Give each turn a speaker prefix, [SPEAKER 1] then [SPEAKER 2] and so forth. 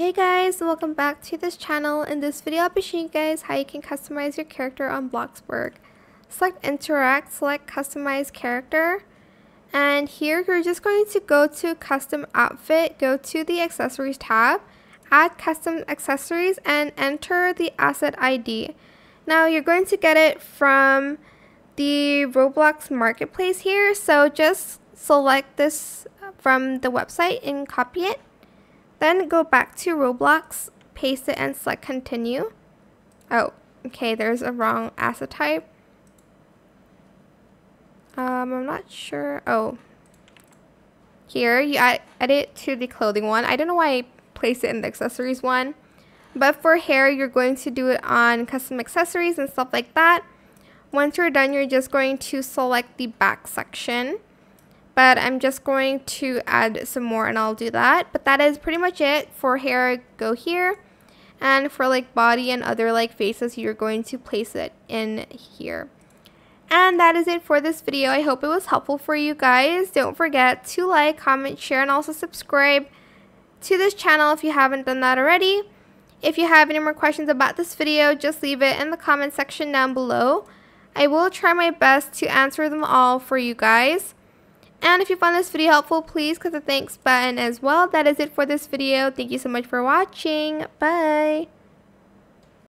[SPEAKER 1] Hey guys, welcome back to this channel. In this video, I'll be showing you guys how you can customize your character on Bloxburg. Select Interact, select Customize Character, and here you're just going to go to Custom Outfit, go to the Accessories tab, add Custom Accessories, and enter the Asset ID. Now you're going to get it from the Roblox Marketplace here, so just select this from the website and copy it. Then go back to Roblox, paste it, and select Continue. Oh, okay, there's a wrong asset type. I'm not sure. Oh, here you add it to the clothing one. I don't know why I placed it in the accessories one, but for hair, you're going to do it on custom accessories and stuff like that. Once you're done, you're just going to select the back section. But I'm just going to add some more and I'll do that. But that is pretty much it. For hair, go here. And for like body and other like faces, you're going to place it in here. And that is it for this video. I hope it was helpful for you guys. Don't forget to like, comment, share, and also subscribe to this channel if you haven't done that already. If you have any more questions about this video, just leave it in the comment section down below. I will try my best to answer them all for you guys. And if you found this video helpful, please click the thanks button as well. That is it for this video. Thank you so much for watching. Bye.